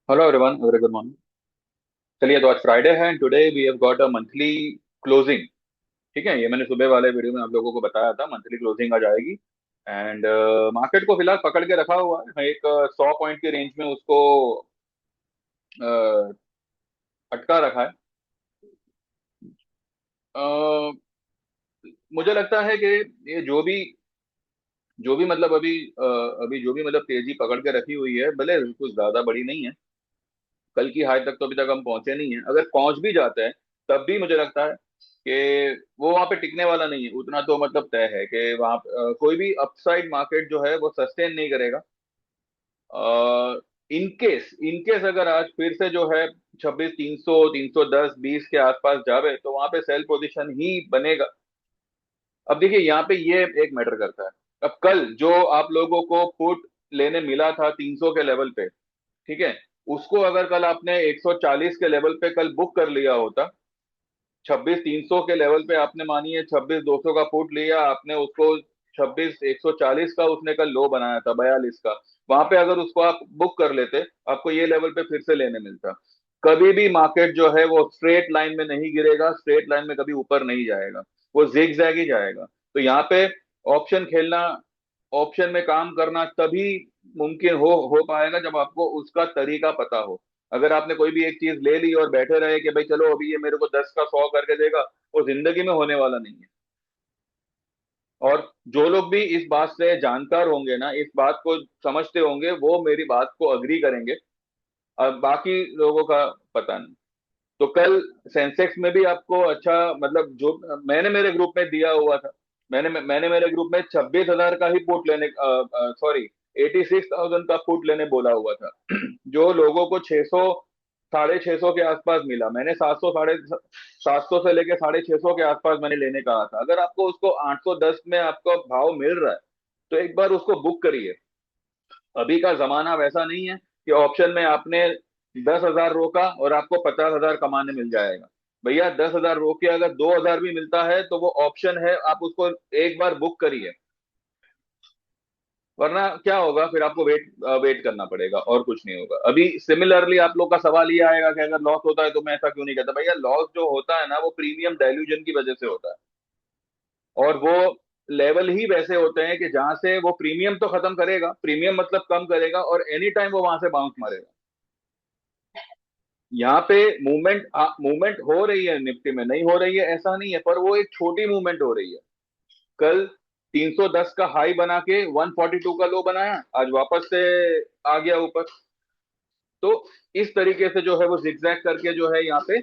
Hello everyone, very good morning. चलिए, तो आज फ्राइडे है and today we have got a monthly closing. ठीक है, ये मैंने सुबह वाले वीडियो में आप लोगों को बताया था, मंथली क्लोजिंग आ जाएगी। एंड मार्केट को फिलहाल पकड़ के रखा हुआ है एक 100 पॉइंट की रेंज में, उसको अ, अटका रखा है। अ, मुझे लगता है कि ये जो भी मतलब अभी जो भी मतलब तेजी पकड़ के रखी हुई है, भले कुछ ज्यादा बड़ी नहीं है। कल की हाई तक तो अभी तक हम पहुंचे नहीं है। अगर पहुंच भी जाते हैं तब भी मुझे लगता है कि वो वहां पे टिकने वाला नहीं है। उतना तो मतलब तय है कि वहां कोई भी अपसाइड मार्केट जो है वो सस्टेन नहीं करेगा। इनकेस अगर आज फिर से जो है 26,300 310 20 के आसपास जावे तो वहां पे सेल पोजीशन ही बनेगा। अब देखिए, यहाँ पे ये एक मैटर करता है। अब कल जो आप लोगों को पुट लेने मिला था 300 के लेवल पे, ठीक है, उसको अगर कल आपने 140 के लेवल पे कल बुक कर लिया होता, 26,300 के लेवल पे आपने मानिए 26,200 का पुट लिया आपने, उसको 26,140 का उसने कल लो बनाया था, 42 का। वहां पे अगर उसको आप बुक कर लेते, आपको ये लेवल पे फिर से लेने मिलता। कभी भी मार्केट जो है वो स्ट्रेट लाइन में नहीं गिरेगा, स्ट्रेट लाइन में कभी ऊपर नहीं जाएगा, वो जिग जैग ही जाएगा। तो यहाँ पे ऑप्शन खेलना, ऑप्शन में काम करना तभी मुमकिन हो पाएगा जब आपको उसका तरीका पता हो। अगर आपने कोई भी एक चीज ले ली और बैठे रहे कि भाई चलो अभी ये मेरे को 10 का 100 करके देगा, वो जिंदगी में होने वाला नहीं है। और जो लोग भी इस बात से जानकार होंगे ना, इस बात को समझते होंगे, वो मेरी बात को अग्री करेंगे। अब बाकी लोगों का पता नहीं। तो कल सेंसेक्स में भी आपको अच्छा मतलब जो मैंने मेरे ग्रुप में दिया हुआ था, मैंने मेरे ग्रुप में 26,000 का ही पुट लेने, सॉरी, 86,000 का पुट लेने बोला हुआ था। जो लोगों को 600 650 के आसपास मिला, मैंने 700 750 से लेके 650 के आसपास मैंने लेने कहा था। अगर आपको उसको 810 में आपको भाव मिल रहा है तो एक बार उसको बुक करिए। अभी का जमाना वैसा नहीं है कि ऑप्शन में आपने 10,000 रोका और आपको 50,000 कमाने मिल जाएगा। भैया, 10,000 रोक के अगर 2,000 भी मिलता है तो वो ऑप्शन है, आप उसको एक बार बुक करिए। वरना क्या होगा, फिर आपको वेट करना पड़ेगा और कुछ नहीं होगा। अभी सिमिलरली आप लोग का सवाल ये आएगा कि अगर लॉस होता है तो मैं ऐसा क्यों नहीं करता। भैया, लॉस जो होता है ना वो प्रीमियम डाइल्यूजन की वजह से होता है। और वो लेवल ही वैसे होते हैं कि जहां से वो प्रीमियम तो खत्म करेगा, प्रीमियम मतलब कम करेगा, और एनी टाइम वो वहां से बाउंस मारेगा। यहाँ पे मूवमेंट हो रही है, निफ्टी में नहीं हो रही है ऐसा नहीं है, पर वो एक छोटी मूवमेंट हो रही है। कल 310 का हाई बना के 142 का लो बनाया, आज वापस से आ गया ऊपर। तो इस तरीके से जो है वो जिगजैग करके जो है यहाँ पे,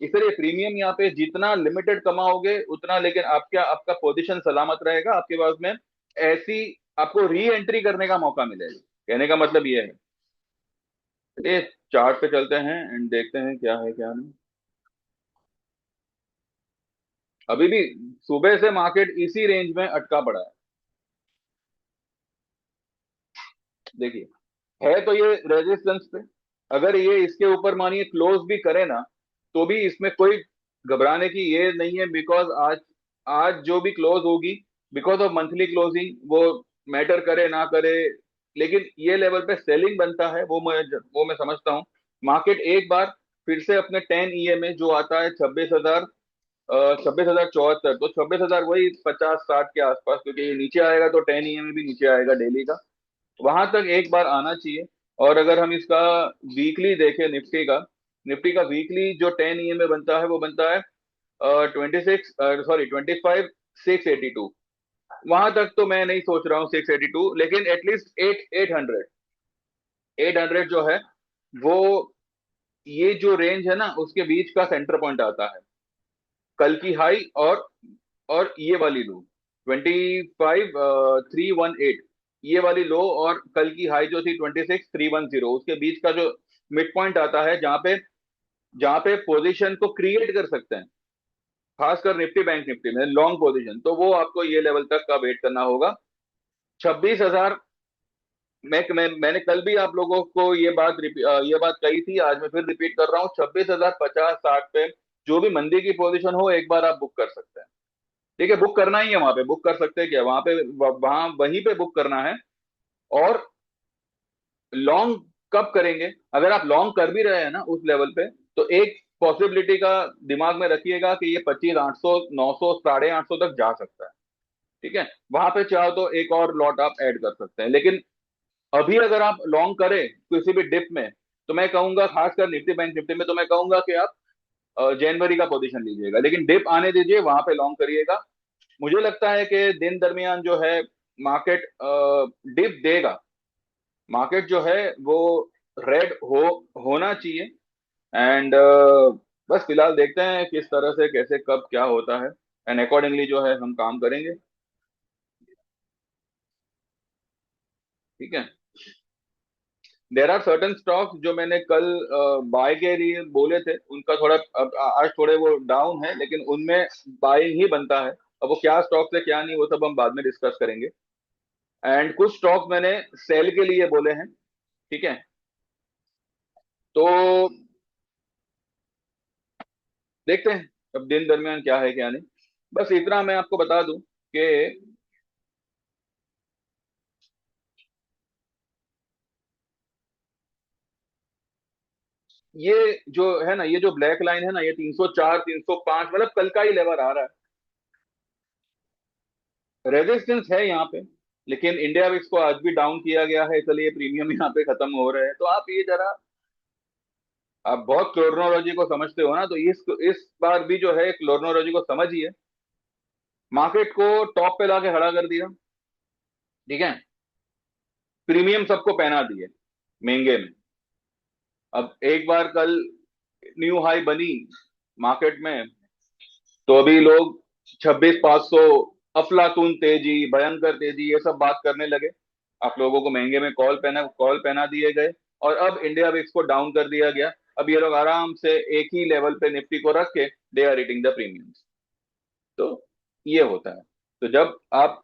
इसलिए प्रीमियम यहाँ पे जितना लिमिटेड कमाओगे उतना, लेकिन आपका आपका पोजीशन सलामत रहेगा आपके पास में। ऐसी आपको री एंट्री करने का मौका मिलेगा। कहने का मतलब ये है। ये चार्ट पे चलते हैं एंड देखते हैं क्या है क्या नहीं। अभी भी सुबह से मार्केट इसी रेंज में अटका पड़ा है। देखिए, है तो ये रेजिस्टेंस पे। अगर ये इसके ऊपर मानिए क्लोज भी करे ना, तो भी इसमें कोई घबराने की ये नहीं है, बिकॉज आज आज जो भी क्लोज होगी, बिकॉज ऑफ मंथली क्लोजिंग, वो मैटर करे ना करे, लेकिन ये लेवल पे सेलिंग बनता है, वो मैं समझता हूँ। मार्केट एक बार फिर से अपने 10 EMA जो आता है 26,000, 26,074, तो 26,000 वही 50-60 के आसपास, क्योंकि ये नीचे आएगा तो 10 EMA भी नीचे आएगा डेली का, वहां तक एक बार आना चाहिए। और अगर हम इसका वीकली देखें, निफ्टी का वीकली जो 10 EMA बनता है वो बनता है 26, सॉरी 25,682। वहां तक तो मैं नहीं सोच रहा हूँ 682, लेकिन एटलीस्ट 800 जो है वो, ये जो रेंज है ना उसके बीच का सेंटर पॉइंट आता है। कल की हाई और ये वाली लो 25,318, ये वाली लो, और कल की हाई जो थी 26,310, उसके बीच का जो मिड पॉइंट आता है, जहां पे पोजीशन को क्रिएट कर सकते हैं, खासकर निफ्टी बैंक निफ्टी में लॉन्ग पोजीशन, तो वो आपको ये लेवल तक का वेट करना होगा। 26,000। मैंने कल भी आप लोगों को ये बात कही थी, आज मैं फिर रिपीट कर रहा हूँ, 26,000 50-60 पे जो भी मंदी की पोजीशन हो एक बार आप बुक कर सकते हैं। ठीक है, बुक करना ही है, वहां पे बुक कर सकते हैं क्या, वहां पे वहां वहीं पे बुक करना है। और लॉन्ग कब करेंगे? अगर आप लॉन्ग कर भी रहे हैं ना उस लेवल पे, तो एक पॉसिबिलिटी का दिमाग में रखिएगा कि ये 25, 800, 900, 850 तक जा सकता है। ठीक है, वहां पे चाहो तो एक और लॉट आप ऐड कर सकते हैं। लेकिन अभी अगर आप लॉन्ग करें किसी भी डिप में, तो मैं कहूंगा खासकर निफ्टी बैंक निफ्टी में, तो मैं कहूंगा कि आप जनवरी का पोजीशन लीजिएगा, लेकिन डिप आने दीजिए, वहां पे लॉन्ग करिएगा। मुझे लगता है कि दिन दरमियान जो है मार्केट डिप देगा। मार्केट जो है वो रेड होना चाहिए। एंड बस फिलहाल देखते हैं किस तरह से कैसे कब क्या होता है, एंड अकॉर्डिंगली जो है हम काम करेंगे। ठीक है। देर आर सर्टन स्टॉक्स जो मैंने कल बाय के लिए बोले थे, उनका थोड़ा अब आज थोड़े वो डाउन है, लेकिन उनमें बाइंग ही बनता है। अब वो क्या स्टॉक्स है क्या नहीं, वो सब हम बाद में डिस्कस करेंगे। एंड कुछ स्टॉक्स मैंने सेल के लिए बोले हैं। ठीक है। तो देखते हैं अब दिन दरमियान क्या है क्या नहीं। बस इतना मैं आपको बता दूं कि ये जो है ना, ये जो ब्लैक लाइन है ना, ये 304 305 मतलब कल का ही लेवल आ रहा है, रेजिस्टेंस है यहाँ पे। लेकिन इंडिया विक्स को आज भी डाउन किया गया है, इसलिए प्रीमियम यहाँ पे खत्म हो रहे हैं। तो आप ये जरा, आप बहुत क्लोरोनोलॉजी को समझते हो ना, तो इस बार भी जो है क्लोरोनोलॉजी को समझिए। मार्केट को टॉप पे लाके खड़ा कर दिया। ठीक है। प्रीमियम सबको पहना दिए महंगे में। अब एक बार कल न्यू हाई बनी मार्केट में, तो अभी लोग 26,500, अफलातून तेजी, भयंकर तेजी, ये सब बात करने लगे। आप लोगों को महंगे में कॉल पहना दिए गए, और अब इंडिया विक्स को डाउन कर दिया गया। अब ये लोग आराम से एक ही लेवल पे निफ्टी को रख के they are eating the premiums. तो ये होता है। तो जब आप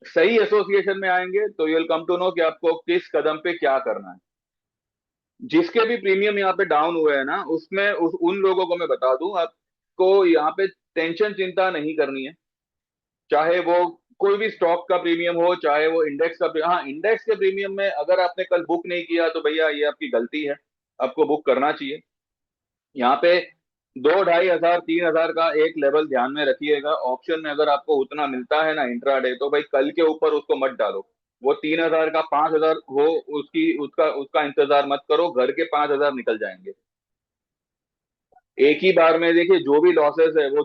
सही एसोसिएशन में आएंगे तो you will come to know कि आपको किस कदम पे क्या करना है। जिसके भी प्रीमियम यहाँ पे डाउन हुए हैं ना, उसमें उन लोगों को मैं बता दूं, आपको यहाँ पे टेंशन चिंता नहीं करनी है। चाहे वो कोई भी स्टॉक का प्रीमियम हो, चाहे वो इंडेक्स का हाँ, इंडेक्स के प्रीमियम में अगर आपने कल बुक नहीं किया तो भैया ये आपकी गलती है, आपको बुक करना चाहिए। यहाँ पे 2, 2,500, 3,000 का एक लेवल ध्यान में रखिएगा। ऑप्शन में अगर आपको उतना मिलता है ना इंट्राडे, तो भाई कल के ऊपर उसको मत डालो। वो 3,000 का 5,000 हो, उसकी उसका उसका इंतजार मत करो, घर के 5,000 निकल जाएंगे एक ही बार में। देखिए जो भी लॉसेस है वो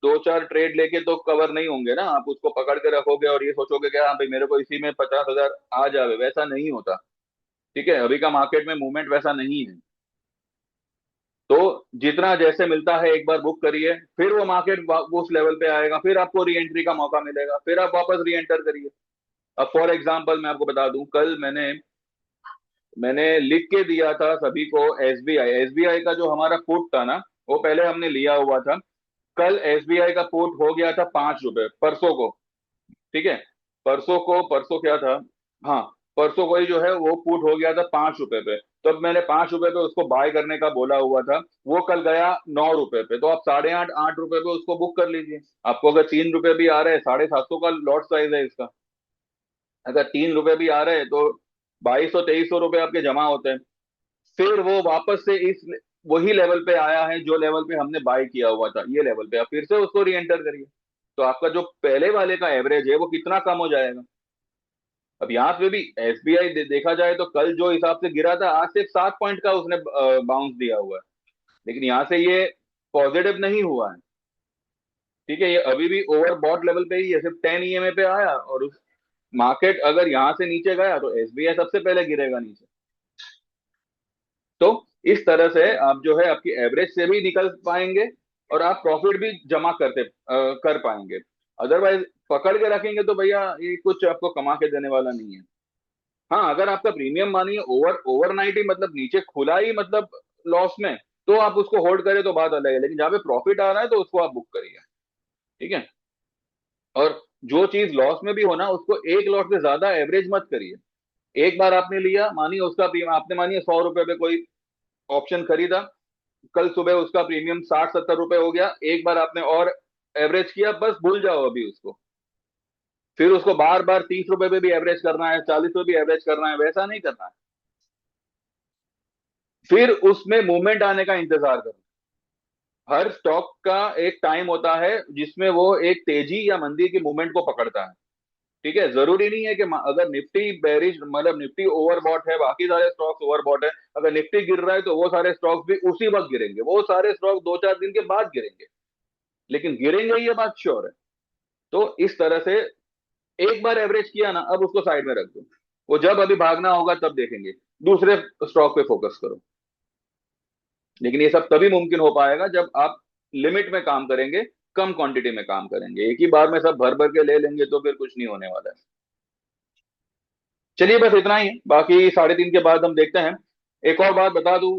दो चार ट्रेड लेके तो कवर नहीं होंगे ना। आप उसको पकड़ के रखोगे और ये सोचोगे कि हाँ भाई मेरे को इसी में 50,000 आ जावे, वैसा नहीं होता। ठीक है, अभी का मार्केट में मूवमेंट वैसा नहीं है। तो जितना जैसे मिलता है एक बार बुक करिए, फिर वो मार्केट उस लेवल पे आएगा, फिर आपको री एंट्री का मौका मिलेगा, फिर आप वापस री एंटर करिए। अब फॉर एग्जाम्पल मैं आपको बता दूं, कल मैंने मैंने लिख के दिया था सभी को, एसबीआई का जो हमारा पुट था ना, वो पहले हमने लिया हुआ था। कल एसबीआई का पुट हो गया था 5 रुपए परसों को। ठीक है। परसों क्या था? हाँ, परसों को ही जो है वो पुट हो गया था 5 रुपए पे। तो अब मैंने 5 रुपए पे उसको बाय करने का बोला हुआ था। वो कल गया 9 रुपए पे, तो आप 8.5 8 रुपए पे उसको बुक कर लीजिए। आपको अगर 3 रुपए भी आ रहे हैं, 750 का लॉट साइज है इसका। अगर 3 रुपए भी आ रहे हैं तो 2,200 2,300 रुपए आपके जमा होते हैं। फिर वो वापस से इस वही लेवल पे आया है जो लेवल पे हमने बाय किया हुआ था, ये लेवल पे आप फिर से उसको री एंटर करिए। तो आपका जो पहले वाले का एवरेज है वो कितना कम हो जाएगा। अब यहाँ पे भी एसबीआई देखा जाए तो कल जो हिसाब से गिरा था, आज सिर्फ 7 पॉइंट का उसने बाउंस दिया हुआ है। लेकिन यहाँ से ये पॉजिटिव नहीं हुआ है। ठीक है, ये अभी भी ओवर बॉट लेवल पे ही है, सिर्फ 10 ईएमए पे आया, और उस मार्केट अगर यहाँ से नीचे गया तो एसबीआई सबसे पहले गिरेगा नीचे। तो इस तरह से आप जो है आपकी एवरेज से भी निकल पाएंगे, और आप प्रॉफिट भी जमा कर पाएंगे। अदरवाइज पकड़ के रखेंगे तो भैया ये कुछ आपको कमा के देने वाला नहीं है। हाँ, अगर आपका प्रीमियम मानिए ओवरनाइट ही मतलब नीचे खुला ही मतलब लॉस में, तो आप उसको होल्ड करें तो बात अलग है, लेकिन जहाँ पे प्रॉफिट आ रहा है तो उसको आप बुक करिए। ठीक है। और जो चीज लॉस में भी हो ना, उसको एक लॉट से ज्यादा एवरेज मत करिए। एक बार आपने लिया, मानिए उसका प्रीमियम आपने, मानिए 100 रुपए पे कोई ऑप्शन खरीदा, कल सुबह उसका प्रीमियम 60 70 रुपए हो गया, एक बार आपने और एवरेज किया, बस भूल जाओ अभी उसको। फिर उसको बार बार 30 रुपए पे भी एवरेज करना है, 40 पे भी एवरेज करना है, वैसा नहीं करना है। फिर उसमें मूवमेंट आने का इंतजार करो। हर स्टॉक का एक टाइम होता है जिसमें वो एक तेजी या मंदी की मूवमेंट को पकड़ता है। ठीक है, जरूरी नहीं है कि अगर निफ्टी बेरिश, मतलब निफ्टी ओवरबॉट है, बाकी सारे स्टॉक्स ओवरबॉट है, अगर निफ्टी गिर रहा है तो वो सारे स्टॉक्स भी उसी वक्त गिरेंगे, वो सारे स्टॉक 2-4 दिन के बाद गिरेंगे, लेकिन गिरेंगे, ये बात श्योर है। तो इस तरह से एक बार एवरेज किया ना, अब उसको साइड में रख दो। वो जब अभी भागना होगा तब देखेंगे, दूसरे स्टॉक पे फोकस करो। लेकिन ये सब तभी मुमकिन हो पाएगा जब आप लिमिट में काम करेंगे, कम क्वांटिटी में काम करेंगे। एक ही बार में सब भर भर के ले लेंगे तो फिर कुछ नहीं होने वाला है। चलिए बस इतना ही है, बाकी 3:30 के बाद हम देखते हैं। एक और बात बता दूं,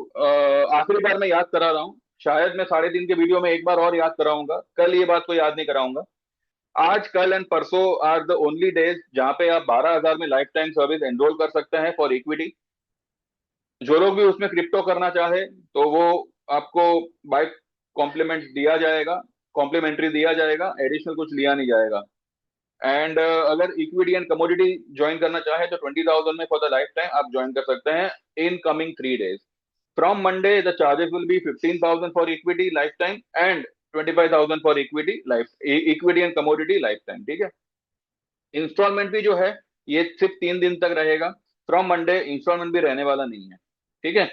आखिरी बार मैं याद करा रहा हूँ, शायद मैं 3:30 के वीडियो में एक बार और याद कराऊंगा, कल ये बात को याद नहीं कराऊंगा। आज, कल एंड परसों आर द ओनली डेज जहां पे आप 12,000 में लाइफ टाइम सर्विस एनरोल कर सकते हैं फॉर इक्विटी। जो लोग भी उसमें क्रिप्टो करना चाहे तो वो आपको बाय कॉम्प्लीमेंट दिया जाएगा, कॉम्प्लीमेंट्री दिया जाएगा, एडिशनल कुछ लिया नहीं जाएगा। एंड अगर इक्विटी एंड कमोडिटी ज्वाइन करना चाहे तो 20,000 में फॉर द लाइफ टाइम आप ज्वाइन कर सकते हैं in coming 3 days। From Monday the charges will be 15,000 for equity life time and 25,000 for equity life, equity and commodity life time. ठीक है, इंस्टॉलमेंट भी जो है ये सिर्फ 3 दिन तक रहेगा। फ्रॉम मंडे इंस्टॉलमेंट भी रहने वाला नहीं है। ठीक है,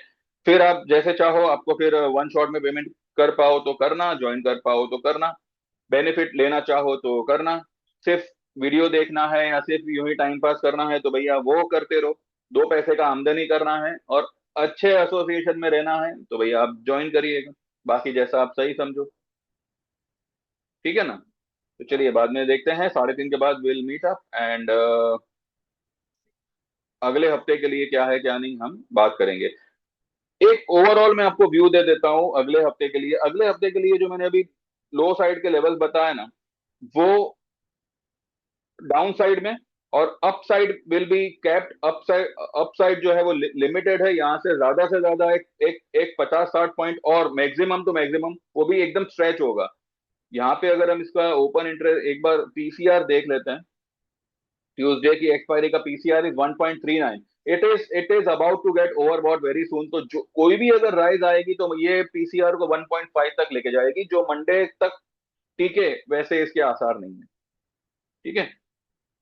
फिर आप जैसे चाहो, आपको फिर वन शॉट में पेमेंट कर पाओ तो करना, ज्वाइन कर पाओ तो करना, बेनिफिट लेना चाहो तो करना। सिर्फ वीडियो देखना है या सिर्फ यूं ही टाइम पास करना है तो भैया वो करते रहो। 2 पैसे का आमदनी करना है और अच्छे एसोसिएशन में रहना है तो भैया आप ज्वाइन करिएगा, बाकी जैसा आप सही समझो। ठीक है ना? तो चलिए बाद में देखते हैं, 3:30 के बाद विल मीट अप एंड अगले हफ्ते के लिए क्या है क्या नहीं हम बात करेंगे। एक ओवरऑल मैं आपको व्यू दे देता हूं अगले हफ्ते के लिए। अगले हफ्ते के लिए जो मैंने अभी लो साइड के लेवल बताए ना, वो डाउन साइड में, और up side will be capped. Up side जो है वो लिमिटेड है, यहाँ से ज्यादा एक एक एक 50-60 पॉइंट, और मैक्सिमम टू मैक्सिमम वो भी एकदम स्ट्रेच होगा। यहाँ पे अगर हम इसका ओपन इंटरेस्ट एक बार पीसीआर देख लेते हैं, ट्यूसडे की एक्सपायरी का PCR is 1.39। It is about to get overbought very soon. तो जो कोई भी अगर राइज आएगी तो ये पीसीआर को 1.5 तक लेके जाएगी, जो मंडे तक टिके वैसे इसके आसार नहीं है। ठीक है,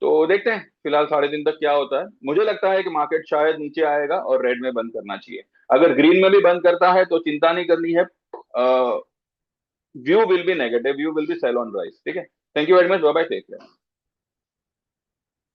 तो देखते हैं फिलहाल 3:30 तक क्या होता है। मुझे लगता है कि मार्केट शायद नीचे आएगा और रेड में बंद करना चाहिए। अगर ग्रीन में भी बंद करता है तो चिंता नहीं करनी है, view will be negative, view will be sell on rise. ठीक है, thank you very much, bye bye, take care.